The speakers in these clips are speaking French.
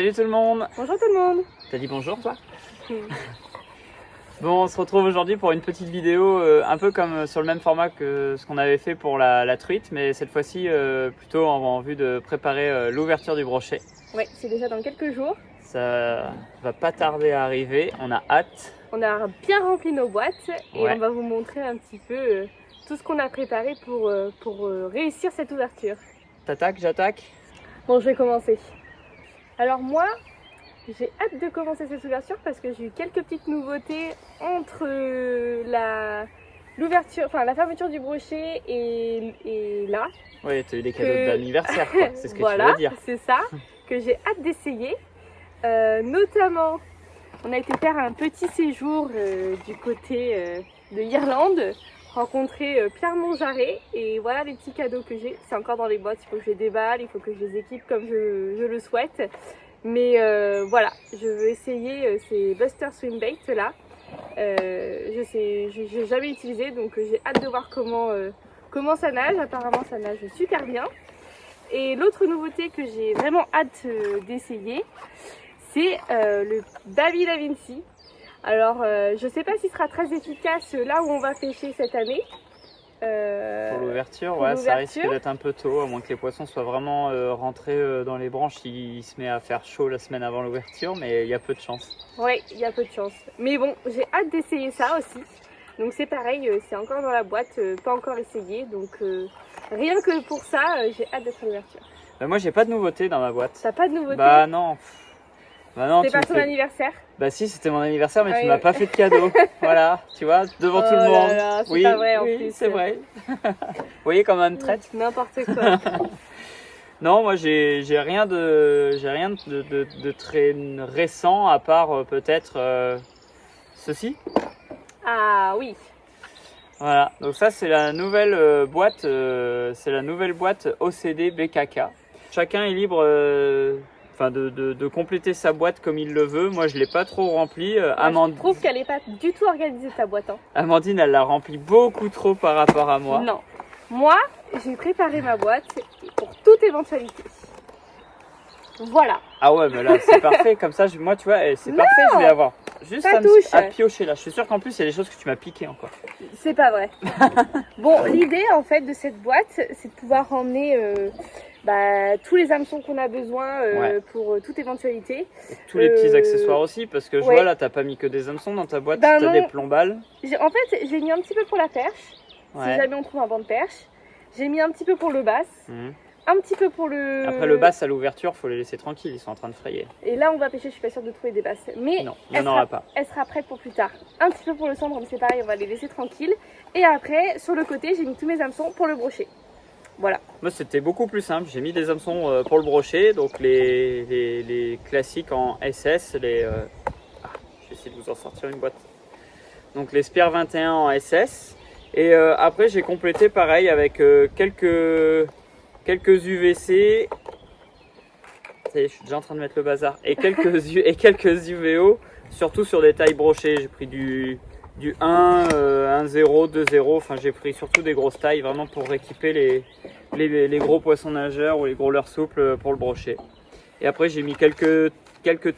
Salut tout le monde. Bonjour tout le monde. T'as dit bonjour toi? Bon, on se retrouve aujourd'hui pour une petite vidéo un peu comme sur le même format que ce qu'on avait fait pour la truite, mais cette fois-ci plutôt en vue de préparer l'ouverture du brochet. Ouais, c'est déjà dans quelques jours. Ça va pas tarder à arriver, on a hâte. On a bien rempli nos boîtes et Ouais. on va vous montrer un petit peu tout ce qu'on a préparé pour réussir cette ouverture. T'attaques, j'attaque? Bon, je vais commencer. Alors moi, j'ai hâte de commencer cette ouverture parce que j'ai eu quelques petites nouveautés entre l'ouverture, enfin la fermeture du brochet et là. Oui, t'as eu des cadeaux d'anniversaire, quoi. C'est ce que voilà, tu veux dire. c'est ça, que j'ai hâte d'essayer. Notamment, on a été faire un petit séjour du côté de l'Irlande, rencontrer Pierre Montjarret, et voilà les petits cadeaux que j'ai. C'est encore dans les boîtes, il faut que je les déballe, il faut que je les équipe comme je le souhaite. Mais voilà, je veux essayer ces Buster Swim Bait là. Je n'ai jamais utilisé, donc j'ai hâte de voir comment ça nage. Apparemment ça nage super bien. Et l'autre nouveauté que j'ai vraiment hâte d'essayer, c'est le Davy Da Vinci. Alors je sais pas s'il sera très efficace là où on va pêcher cette année. Pour l'ouverture, ouais, ça risque d'être un peu tôt, à moins que les poissons soient vraiment rentrés dans les branches. Il se met à faire chaud la semaine avant l'ouverture, mais il y a peu de chance. Oui, il y a peu de chance. Mais bon, j'ai hâte d'essayer ça aussi. Donc c'est pareil, c'est encore dans la boîte, pas encore essayé. Donc rien que pour ça, j'ai hâte d'être à l'ouverture. Moi, j'ai pas de nouveauté dans ma boîte. T'as pas de nouveauté? Bah non. Bah non, c'était pas ton anniversaire? Bah si, c'était mon anniversaire, mais tu m'as pas fait de cadeau. Voilà, tu vois, devant tout le monde. Là, c'est pas vrai en plus. C'est vrai. Vous voyez comment on me traite? N'importe quoi. Non, moi j'ai rien de très récent à part peut-être ceci. Ah oui. Voilà, donc ça c'est la nouvelle boîte, OCD BKK. Chacun est libre de compléter sa boîte comme il le veut. Moi je l'ai pas trop remplie. Je trouve qu'elle est pas du tout organisée ta boîte. Hein. Amandine elle l'a remplie beaucoup trop par rapport à moi. Non, moi j'ai préparé ma boîte pour toute éventualité. Voilà. Ah ouais, mais là c'est parfait, comme ça moi tu vois, c'est parfait, je vais avoir juste à piocher là. Je suis sûre qu'en plus il y a des choses que tu m'as piqué encore. C'est pas vrai. Bon, l'idée en fait de cette boîte, c'est de pouvoir emmener tous les hameçons qu'on a besoin pour toute éventualité. Et tous les petits accessoires aussi, parce que je vois là, t'as pas mis que des hameçons dans ta boîte, t'as des plombales. En fait, j'ai mis un petit peu pour la perche, si jamais on trouve un banc de perche. J'ai mis un petit peu pour le bass. Un petit peu pour le... Après le bass à l'ouverture, faut les laisser tranquilles, ils sont en train de frayer. Et là on va pêcher, je suis pas sûre de trouver des basses. Mais non, il n'y en aura pas. Elle sera prête pour plus tard. Un petit peu pour le cendre, mais c'est pareil, on va les laisser tranquilles. Et après, sur le côté, j'ai mis tous mes hameçons pour le brochet. Voilà. Moi c'était beaucoup plus simple, j'ai mis des hameçons pour le brochet, donc les classiques en SS, je vais essayer de vous en sortir une boîte. Donc les Spear 21 en SS. Et après j'ai complété pareil avec quelques UVC, ça y est, je suis déjà en train de mettre le bazar, et quelques UVO, surtout sur des tailles brochées. J'ai pris du 1, 1,0, 2,0, enfin j'ai pris surtout des grosses tailles, vraiment pour rééquiper les gros poissons nageurs ou les gros leurres souples pour le brochet. Et après j'ai mis quelques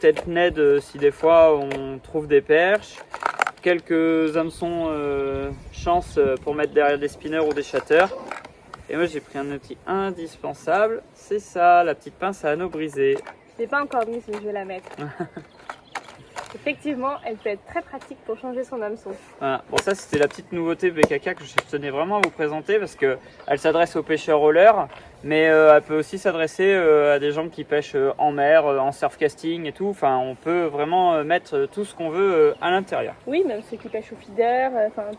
têtes ned si des fois on trouve des perches, quelques hameçons chance pour mettre derrière des spinners ou des chatters. Et moi j'ai pris un outil indispensable, c'est ça, la petite pince à anneaux brisés. Je l'ai pas encore mise, mais je vais la mettre. Effectivement, elle peut être très pratique pour changer son hameçon. Voilà. Bon, ça c'était la petite nouveauté BKK que je tenais vraiment à vous présenter parce qu'elle s'adresse aux pêcheurs au leurre, mais elle peut aussi s'adresser à des gens qui pêchent en mer, en surfcasting et tout. Enfin, on peut vraiment mettre tout ce qu'on veut à l'intérieur. Oui, même ceux qui pêchent au feeder.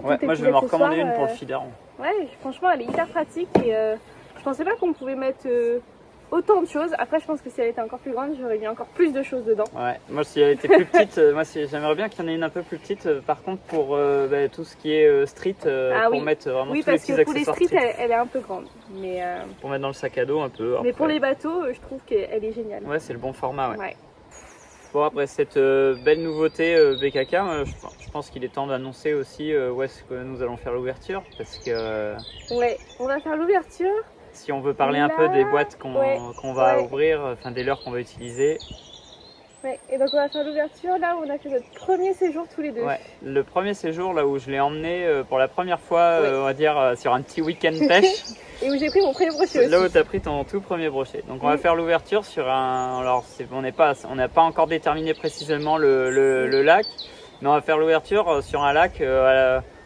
Ouais, moi je vais m'en recommander une pour le feeder. Ouais, franchement, elle est hyper pratique et je pensais pas qu'on pouvait mettre autant de choses. Après, je pense que si elle était encore plus grande, j'aurais mis encore plus de choses dedans. Ouais, moi si elle était plus petite, j'aimerais bien qu'il y en ait une un peu plus petite. Par contre, pour tout ce qui est street, pour mettre vraiment tous les petits accessoires. Oui, parce que pour les street, elle est un peu grande. Mais, pour mettre dans le sac à dos un peu. Mais pour les bateaux, je trouve qu'elle est géniale. Ouais, c'est le bon format, ouais. Bon, après cette belle nouveauté BKK, je pense qu'il est temps d'annoncer aussi où est-ce que nous allons faire l'ouverture. Parce que... Ouais, on va faire l'ouverture. Si on veut parler un peu des boîtes qu'on va ouvrir, enfin des leurres qu'on va utiliser. Ouais, et donc on va faire l'ouverture là où on a fait notre premier séjour tous les deux. Ouais, le premier séjour là où je l'ai emmené pour la première fois, Oui. on va dire sur un petit week-end pêche. Et où j'ai pris mon premier brochet aussi. Là où tu as pris ton tout premier brochet. Donc on va faire l'ouverture sur un... Alors on n'a pas encore déterminé précisément le lac, mais on va faire l'ouverture sur un lac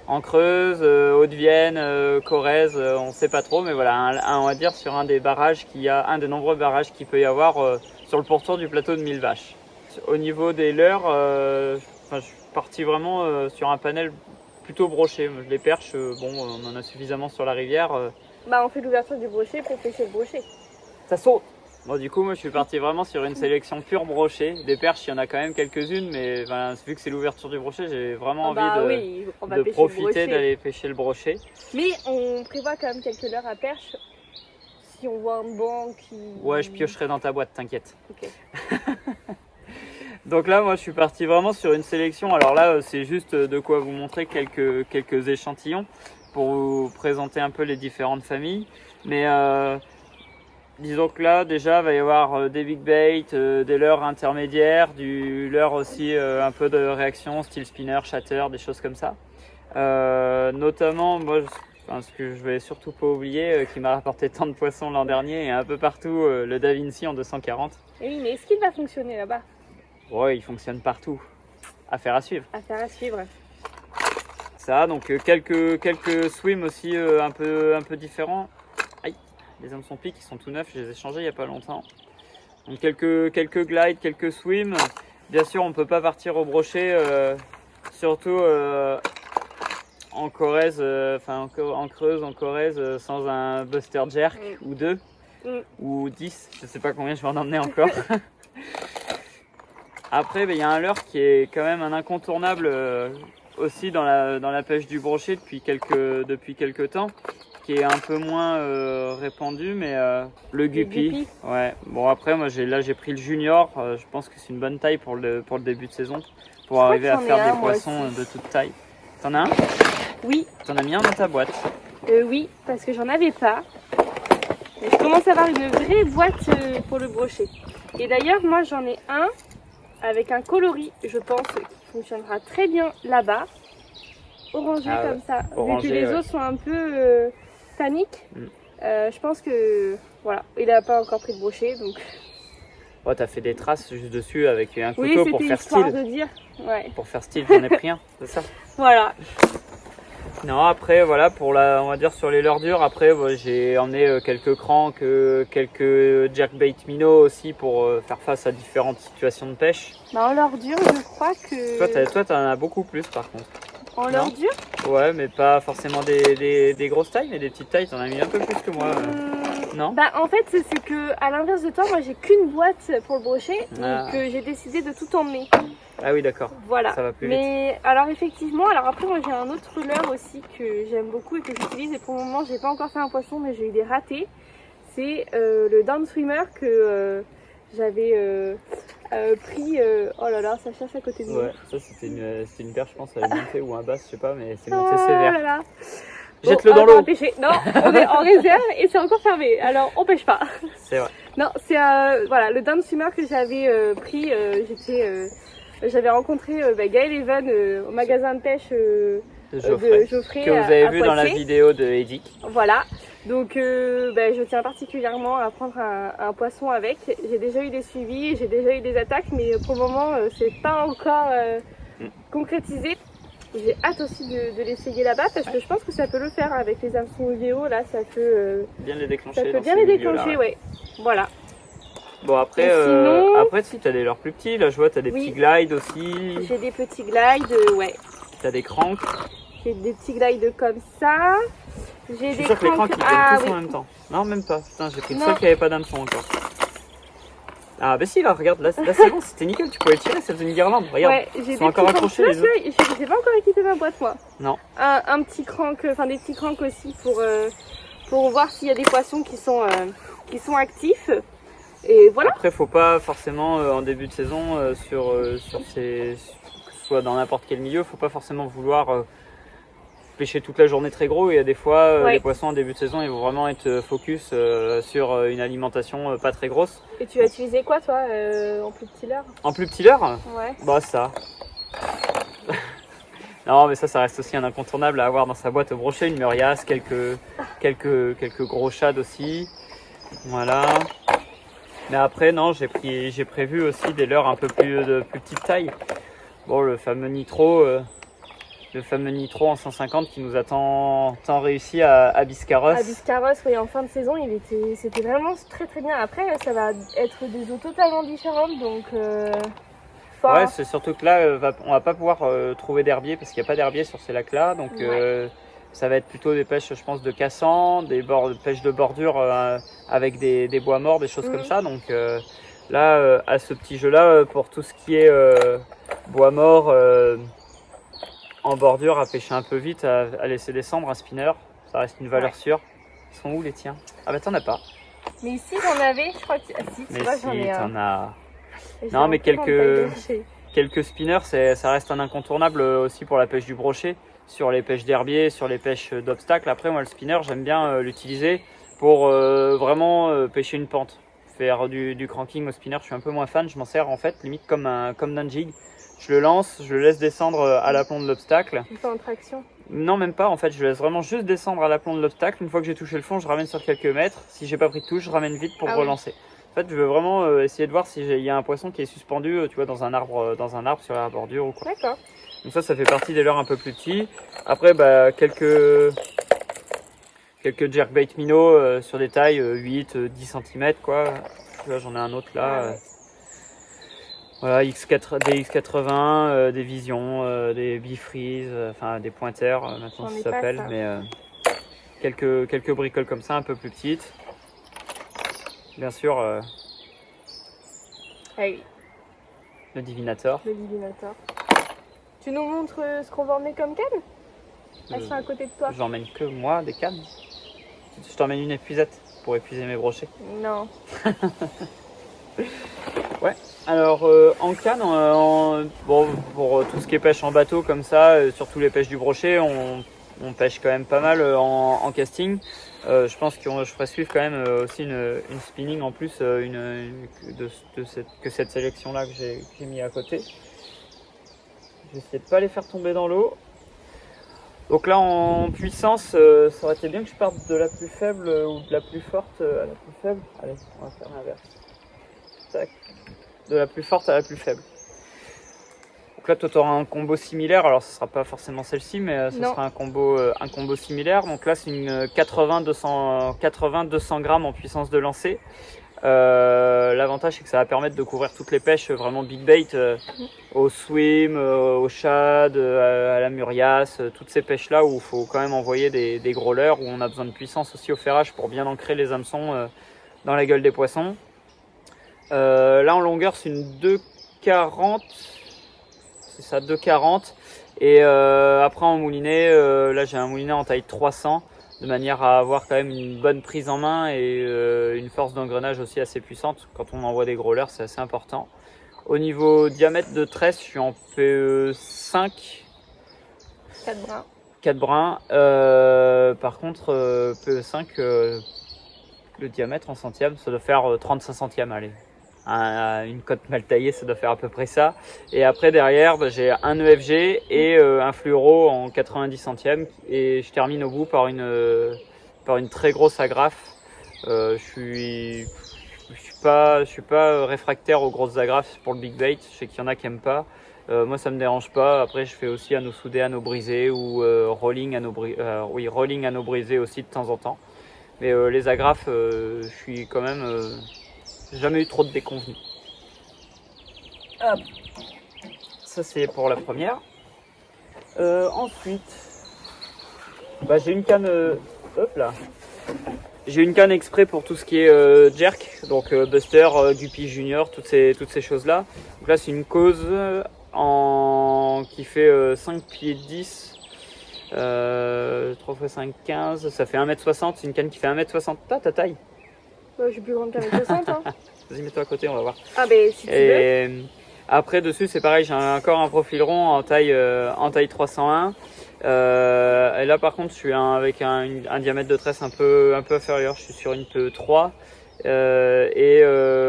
en Creuse, Haute-Vienne, Corrèze, on ne sait pas trop, mais voilà, on va dire sur un des barrages un des nombreux barrages qu'il peut y avoir sur le pourtour du plateau de Mille Vaches. Au niveau des leurres, je suis parti vraiment sur un panel plutôt broché. Les perches, on en a suffisamment sur la rivière. Bah on fait l'ouverture du brochet pour pêcher le brochet. Ça saute. Bon, du coup, moi je suis parti vraiment sur une sélection pure brochet. Des perches, il y en a quand même quelques-unes, mais vu que c'est l'ouverture du brochet, j'ai vraiment envie de profiter d'aller pêcher le brochet. Mais on prévoit quand même quelques leurres à perche. Si on voit un banc qui... Ouais, je piocherai dans ta boîte, t'inquiète. Ok. Donc là, moi je suis parti vraiment sur une sélection. Alors là, c'est juste de quoi vous montrer quelques échantillons pour vous présenter un peu les différentes familles. Mais disons que là, déjà, il va y avoir des big bait, des leurres intermédiaires, du leurre aussi un peu de réaction, style spinner, shatter, des choses comme ça. Notamment, moi, ce que je vais surtout pas oublier, qui m'a rapporté tant de poissons l'an dernier et un peu partout, le Da Vinci en 240. Et oui, mais est-ce qu'il va fonctionner là-bas? Ouais, il fonctionne partout. Affaire à suivre. Affaire à suivre. Ça, donc quelques swims aussi un peu différents. Aïe, les hameçons piques, ils sont tout neufs, je les ai changés il n'y a pas longtemps. Donc quelques glides, quelques swims. Bien sûr, on ne peut pas partir au brochet, surtout en Corrèze, en Creuse, en Corrèze, sans un buster jerk ou deux, ou 10, je ne sais pas combien je vais en emmener encore. Après, il y a un leurre qui est quand même un incontournable aussi dans la pêche du brochet depuis quelques temps, qui est un peu moins répandu, mais le guppy. Ouais. Bon, après, moi j'ai pris le junior, je pense que c'est une bonne taille pour le début de saison, pour arriver à faire des poissons de toute taille. T'en as un? Oui. T'en as mis un dans ta boîte? Oui, parce que j'en avais pas. Mais je commence à avoir une vraie boîte pour le brochet. Et d'ailleurs, moi j'en ai un avec un coloris, je pense, qui fonctionnera très bien là-bas. Orangé comme ça. Orangé, vu que les os sont un peu tanniques, je pense que voilà, il n'a pas encore pris de brochet, donc. Oh, t'as fait des traces juste dessus avec un couteau pour faire style. De dire. Ouais. Pour faire style, j'en ai pris un, c'est ça. Voilà. Non, après voilà, on va dire sur les leurres dures, après j'ai emmené quelques cranks, quelques jerkbait minots aussi pour faire face à différentes situations de pêche. Bah en leurre dure, je crois que... Toi t'en as beaucoup plus par contre. En leurre dure? Ouais, mais pas forcément des grosses tailles, mais des petites tailles, t'en as mis un peu plus que moi. Non? Bah en fait c'est que à l'inverse de toi, moi j'ai qu'une boîte pour le brochet, donc j'ai décidé de tout emmener. Ah oui, d'accord. Voilà. Ça va plus vite. Mais alors effectivement, après moi j'ai un autre leurre aussi que j'aime beaucoup et que j'utilise, et pour le moment j'ai pas encore fait un poisson mais j'ai eu des ratés. C'est le down swimmer que j'avais pris. Oh là là, ça cherche à côté de moi. Ouais, ça c'était une perche, je pense, à monter ou un basse, je sais pas, mais c'est monté sévère. Là là. Jette-le dans l'eau. Non, on est en réserve et c'est encore fermé, alors on pêche pas. C'est vrai. Non, c'est voilà, le down swimmer que j'avais pris, j'avais rencontré Gaël Even au magasin de pêche de Geoffrey, que vous avez vu dans la vidéo de Edic. Voilà, donc je tiens particulièrement à prendre un poisson avec. J'ai déjà eu des suivis, j'ai déjà eu des attaques, mais pour le moment c'est pas encore concrétisé. J'ai hâte aussi de l'essayer là-bas parce que je pense que ça peut le faire avec les hameçons UVO, là ça peut bien les déclencher. Ça peut bien les déclencher, ouais. Voilà. Bon après, sinon... après si t'as des leurres plus petits, là je vois t'as des petits glides aussi. J'ai des petits glides, ouais. T'as des cranks. J'ai des petits glides comme ça. J'ai des sûr que les cranks ils viennent tous en même temps. Non même pas, putain j'ai pris le seul qui avait pas d'hameçon encore. Ah bah si là regarde, là c'est bon, c'était nickel, tu pouvais tirer, ça faisait une guirlande, regarde. Ouais, ils sont encore accrochés les autres. J'ai pas encore équipé ma boîte moi. Non. Un petit crank, enfin des petits cranks aussi pour voir s'il y a des poissons qui sont actifs. Et voilà. Après faut pas forcément en début de saison sur ces, que ce soit dans n'importe quel milieu, faut pas forcément vouloir pêcher toute la journée très gros et il y a des fois Ouais. les poissons en début de saison ils vont vraiment être focus sur une alimentation pas très grosse. Et tu as utilisé quoi toi en plus petit leurre? En plus petit leurre, Ouais. bah ça. Non mais ça reste aussi un incontournable à avoir dans sa boîte brochée, une murias, quelques gros shad aussi. Voilà. Mais après non, j'ai prévu aussi des leurres un peu de plus petite taille. Bon, le fameux Nitro en 150 qui nous a tant réussi à Biscarros. À Biscarros, oui, en fin de saison, c'était vraiment très très bien. Après, ça va être des eaux totalement différentes, donc fort. Ouais, c'est surtout que là, on va pas pouvoir trouver d'herbier parce qu'il n'y a pas d'herbier sur ces lacs-là. Donc ça va être plutôt des pêches, je pense, de cassant, des pêches de bordure avec des bois morts, des choses comme ça. Donc là, à ce petit jeu-là, pour tout ce qui est bois mort en bordure, à pêcher un peu vite, à laisser descendre un spinner, ça reste une valeur sûre. Ils sont où les tiens? Ah bah t'en as pas. Mais ici j'en avais, je crois que si, tu Mais vois, si, j'en ai t'en as. Et Non, mais j'ai un peu en taille de quelques spinners, ça reste un incontournable aussi pour la pêche du brochet, sur les pêches d'herbier, sur les pêches d'obstacles. Après, moi, le spinner, j'aime bien l'utiliser pour vraiment pêcher une pente. Faire du cranking au spinner, je suis un peu moins fan. Je m'en sers en fait limite comme d'un jig. Je le lance, je le laisse descendre à l'aplomb de l'obstacle. Tu le fais en traction? Non, même pas. En fait, je laisse vraiment juste descendre à l'aplomb de l'obstacle. Une fois que j'ai touché le fond, je ramène sur quelques mètres. Si j'ai pas pris de touche, je ramène vite pour relancer. En fait, je veux vraiment essayer de voir s'il y a un poisson qui est suspendu, tu vois, dans un arbre sur la bordure ou quoi. D'accord. Donc ça fait partie des leurres un peu plus petits. Après, bah, quelques jerkbait minots sur des tailles 8, 10 cm, quoi. Là, j'en ai un autre là. Voilà, des X80, des Visions, des Bifreeze, enfin des pointers maintenant ça s'appelle, mais quelques bricoles comme ça, un peu plus petites. Bien sûr, le Divinator. Le Divinator. Tu nous montres ce qu'on va emmener comme canne? Elles sont à côté de toi. J'emmène que moi des cannes. Je t'emmène une épuisette pour épuiser mes brochets. Non. Ouais. Alors en canne, bon, pour tout ce qui est pêche en bateau comme ça, surtout les pêches du brochet, on pêche quand même pas mal en casting. Je pense que je ferai suivre quand même aussi une spinning en plus que cette sélection là que j'ai mis à côté. Je vais essayer de pas les faire tomber dans l'eau. Donc là en puissance, ça aurait été bien que je parte de la plus faible ou de la plus forte à la plus faible. Allez, on va faire l'inverse. Tac. De la plus forte à la plus faible. Donc là, tu auras un combo similaire. Alors, ce sera pas forcément celle-ci, mais ce sera un combo similaire. Donc là, c'est une 80-200 grammes en puissance de lancer. L'avantage, c'est que ça va permettre de couvrir toutes les pêches vraiment big bait, au swim, au shad, à la murias, toutes ces pêches-là où il faut quand même envoyer des gros leurres, où on a besoin de puissance aussi au ferrage pour bien ancrer les hameçons dans la gueule des poissons. Là, en longueur, c'est une 2,40. C'est ça, 2,40. Et après en moulinet, là j'ai un moulinet en taille 300, de manière à avoir quand même une bonne prise en main et une force d'engrenage aussi assez puissante. Quand on envoie des gros leurres, c'est assez important. Au niveau diamètre de tresse, je suis en PE5. 4 brins. Par contre, PE5, le diamètre en centième, ça doit faire 35 centièmes, allez. Une cote mal taillée, ça doit faire à peu près ça. Et après derrière, j'ai un EFG et un fluoro en 90 centièmes. Et je termine au bout par une très grosse agrafe. Je suis pas réfractaire aux grosses agrafes pour le big bait. Je sais qu'il y en a qui aiment pas. Moi ça me dérange pas. Après je fais aussi anneaux soudés, anneaux brisés ou rolling anneaux brisés aussi de temps en temps. Mais les agrafes, je suis quand même jamais eu trop de déconvenus. Hop. Ça c'est pour la première. Ensuite, bah, j'ai une canne. Hop là. J'ai une canne exprès pour tout ce qui est jerk, donc Buster, Guppy Junior, toutes ces choses là. Donc là c'est une cause qui fait 5 pieds 10. 3 x 5, 15, ça fait 1m60, c'est une canne qui fait 1m60. Ta taille. Bah, je suis plus grande qu'1m60. Hein. Vas-y, mets-toi à côté, on va voir. Ah, ben si tu veux. Après, dessus, c'est pareil, j'ai encore un profil rond en taille 301. Et là par contre je suis avec un diamètre de tresse un peu inférieur, je suis sur une PE3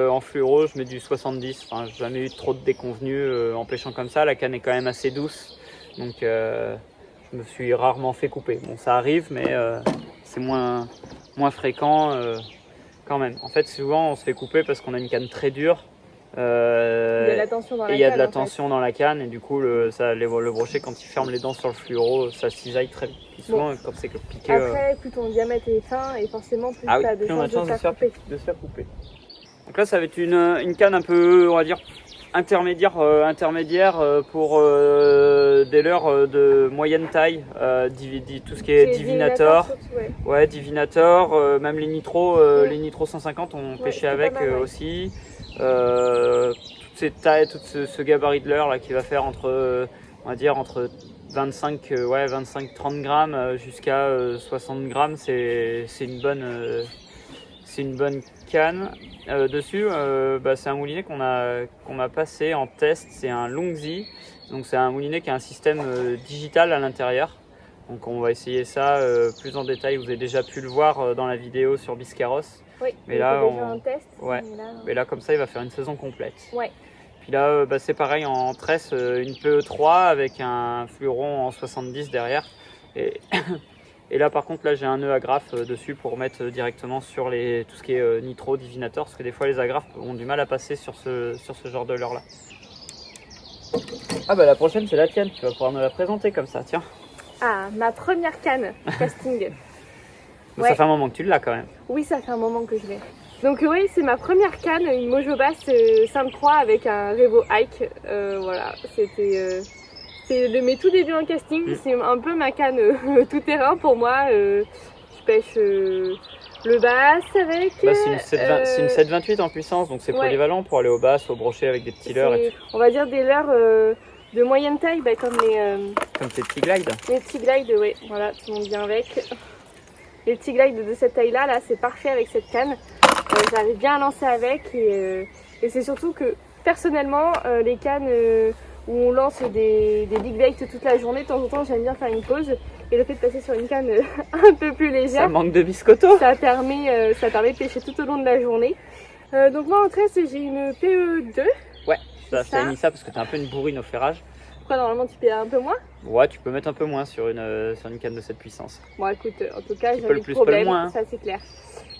en fluoro je mets du 70, enfin j'ai jamais eu trop de déconvenues en pêchant comme ça, la canne est quand même assez douce donc je me suis rarement fait couper. Bon ça arrive mais c'est moins fréquent quand même. En fait souvent on se fait couper parce qu'on a une canne très dure. Il y a la tension dans la canne. Il y a de la tension dans la canne et du coup le brochet quand il ferme les dents sur le fluoro ça cisaille très vite. Et souvent quand c'est piqué. Après plus ton diamètre est fin et forcément plus tu as de chances de se faire couper. Donc là ça va être une canne un peu on va dire intermédiaire pour des leurres de moyenne taille, tout ce qui est Divinator. Surtout, ouais Divinator, même les Nitro, les Nitro 150 on pêché avec aussi. Toutes ces tailles, tout ce gabarit de leurre là qui va faire entre 25-30 grammes jusqu'à 60 grammes, c'est une bonne canne. Dessus, c'est un moulinet qu'on a passé en test, c'est un Longzi, donc c'est un moulinet qui a un système digital à l'intérieur. Donc on va essayer ça plus en détail, vous avez déjà pu le voir dans la vidéo sur Biscarrosse. Oui, mais là, déjà un test. Ouais. Mais là comme ça il va faire une saison complète. Ouais. Puis là c'est pareil en tresse, une PE3 avec un fluoron en 70 derrière. Et là par contre là j'ai un nœud agrafe dessus pour mettre directement sur tout ce qui est Nitro, Divinator, parce que des fois les agrafes ont du mal à passer sur ce genre de leurre là. Ah bah la prochaine c'est la tienne, tu vas pouvoir me la présenter comme ça, tiens. Ah, ma première canne casting. Ouais. Ça fait un moment que tu l'as quand même. Oui, ça fait un moment que je l'ai. Donc oui, c'est ma première canne, une Mojo Bass 5.3 avec un Revo Hike. Voilà, c'était mes tout débuts en casting. C'est un peu ma canne tout terrain pour moi. Je pêche le bass avec. C'est une 728 en puissance, donc c'est polyvalent pour aller au bass, au brochet avec des petits leurres. On va dire des leurres de moyenne taille, comme tes petits glides. Les petits glides, oui, voilà, tout le monde vient avec. Les petits glides de cette taille-là, c'est parfait avec cette canne. J'arrive bien à lancer avec et c'est surtout que personnellement, les cannes où on lance des big baits toute la journée, de temps en temps, j'aime bien faire une pause. Et le fait de passer sur une canne un peu plus légère, ça manque de biscotto. Ça permet de pêcher tout au long de la journée. Donc moi en tresse, j'ai une PE2. Ouais, je t'ai mis ça parce que t'es un peu une bourrine au ferrage. Pourquoi normalement tu payes un peu moins? Ouais, tu peux mettre un peu moins sur une canne de cette puissance. Bon écoute, en tout cas j'avais le problème, ça c'est clair.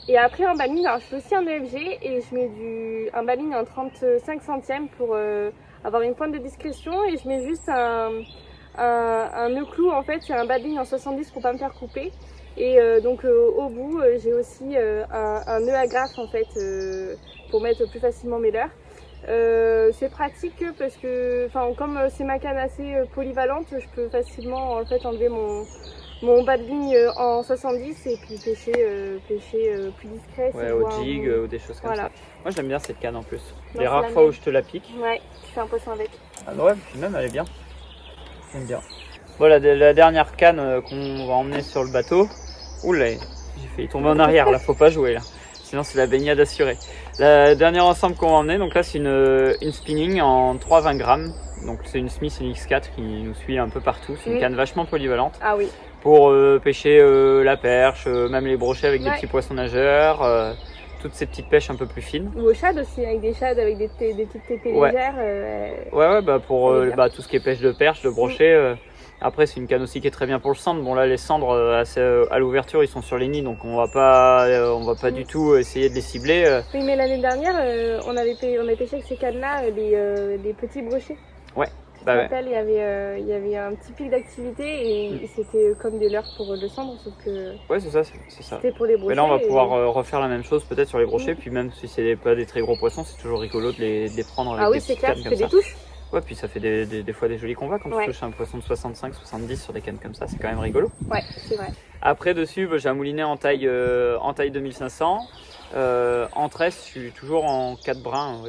Et après en baline, alors je fais aussi un EFG et je mets un baline en 35 centièmes pour avoir une pointe de discrétion et je mets juste un nœud clou en fait, c'est un baline en 70 pour pas me faire couper. Et donc au bout j'ai aussi un nœud agrafe en fait pour mettre plus facilement mes leurres. C'est pratique parce que comme c'est ma canne assez polyvalente, je peux facilement en fait enlever mon bas de ligne en 70 et puis pêcher plus discret. Ouais, au jig ou des choses comme ça. Moi j'aime bien cette canne en plus. Non, les rares fois où je te la pique. Ouais, tu fais un poisson avec. Ah ouais, puis même elle est bien. J'aime bien. Voilà la dernière canne qu'on va emmener sur le bateau. Oula, j'ai failli tomber en arrière là, faut pas jouer là. Sinon c'est la baignade assurée. La dernière ensemble qu'on va emmener, donc là c'est une spinning en 3,20 grammes. Donc c'est une Smith NX4 qui nous suit un peu partout. C'est une canne vachement polyvalente. Ah oui. Pour pêcher la perche, même les brochets avec des petits poissons nageurs, toutes ces petites pêches un peu plus fines. Ou au shad aussi, avec des shads, avec des petites tépées légères. Pour tout ce qui est pêche de perche, de brochet. Après c'est une canne aussi qui est très bien pour le cendre. Bon là les cendres à l'ouverture ils sont sur les nids donc on va pas du tout essayer de les cibler. Oui mais l'année dernière on avait pêché avec ces cannes là les petits brochets. Ouais. Je me rappelle, il y avait un petit pic d'activité et c'était comme des leurres pour le cendre, sauf que. Ouais, c'est ça. C'était pour les brochets. Mais là, on va pouvoir refaire la même chose peut-être sur les brochets, puis même si c'est pas des très gros poissons, c'est toujours rigolo de les prendre avec des petites cannes comme ça. Ah oui, c'est clair, tu fais des touches. Ouais, puis ça fait des fois des jolis combats quand tu touches un poisson de 65, 70 sur des cannes comme ça, c'est quand même rigolo. Ouais, c'est vrai. Après, dessus, j'ai un moulinet en taille 2500. En tresse, je suis toujours en 4 brins.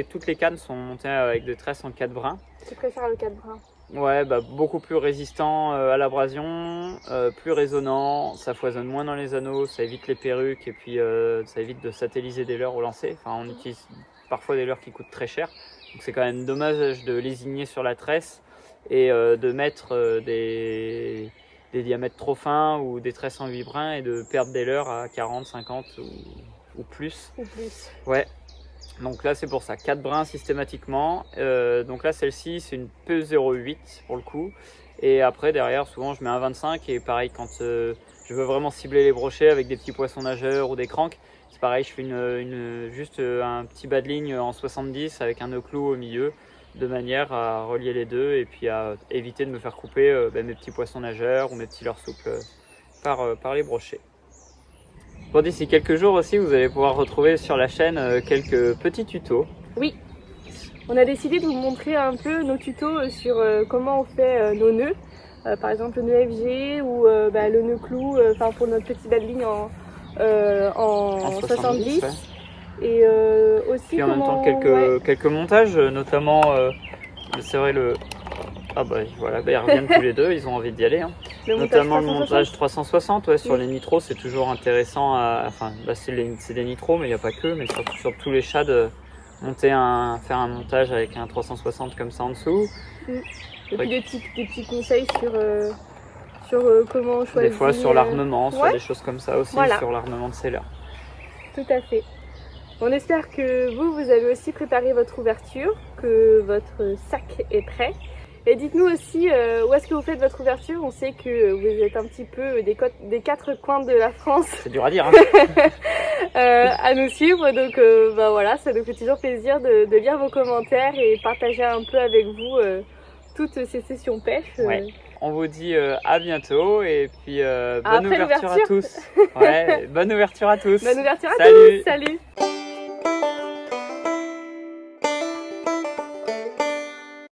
Toutes les cannes sont montées avec des tresses en 4 brins. Tu préfères le 4 brins? Ouais, beaucoup plus résistant à l'abrasion, plus résonnant, ça foisonne moins dans les anneaux, ça évite les perruques et puis ça évite de satelliser des leurres au lancer. Enfin, on utilise parfois des leurres qui coûtent très cher, donc c'est quand même dommage de lésigner sur la tresse et de mettre des diamètres trop fins ou des tresses en 8 brins et de perdre des leurres à 40, 50 ou plus. Ou plus. Ouais. Donc là c'est pour ça, 4 brins systématiquement. Donc là celle-ci c'est une P08 pour le coup. Et après derrière souvent je mets un 25 et pareil quand je veux vraiment cibler les brochets avec des petits poissons nageurs ou des cranques. C'est pareil, je fais juste un petit bas de ligne en 70 avec un nœud clou au milieu de manière à relier les deux et puis à éviter de me faire couper mes petits poissons nageurs ou mes petits leurres souples par les brochets. Bon, d'ici quelques jours aussi, vous allez pouvoir retrouver sur la chaîne quelques petits tutos. Oui, on a décidé de vous montrer un peu nos tutos sur comment on fait nos nœuds. Par exemple le nœud FG ou le nœud clou pour notre petit bas de ligne en 70. Ouais. Et aussi puis en même temps quelques montages, notamment c'est vrai voilà, ils reviennent tous les deux, ils ont envie d'y aller. Hein. Notamment le montage 360 sur les nitros, c'est toujours intéressant. C'est des nitros, mais il n'y a pas que, mais surtout sur tous les shads, faire un montage avec un 360 comme ça en dessous. Et puis des petits conseils sur comment choisir. Des fois sur l'armement, sur des choses comme ça aussi, sur l'armement de ces leurres. Tout à fait. On espère que vous avez aussi préparé votre ouverture, que votre sac est prêt. Et dites-nous aussi où est-ce que vous faites votre ouverture. On sait que vous êtes un petit peu des 4 coins de la France. C'est dur à dire. Hein. À nous suivre. Donc voilà, ça nous fait toujours plaisir de lire vos commentaires et partager un peu avec vous toutes ces sessions pêche. Ouais. On vous dit à bientôt et puis bonne ouverture à tous. Ouais, bonne ouverture à tous. Bonne ouverture à tous. Salut.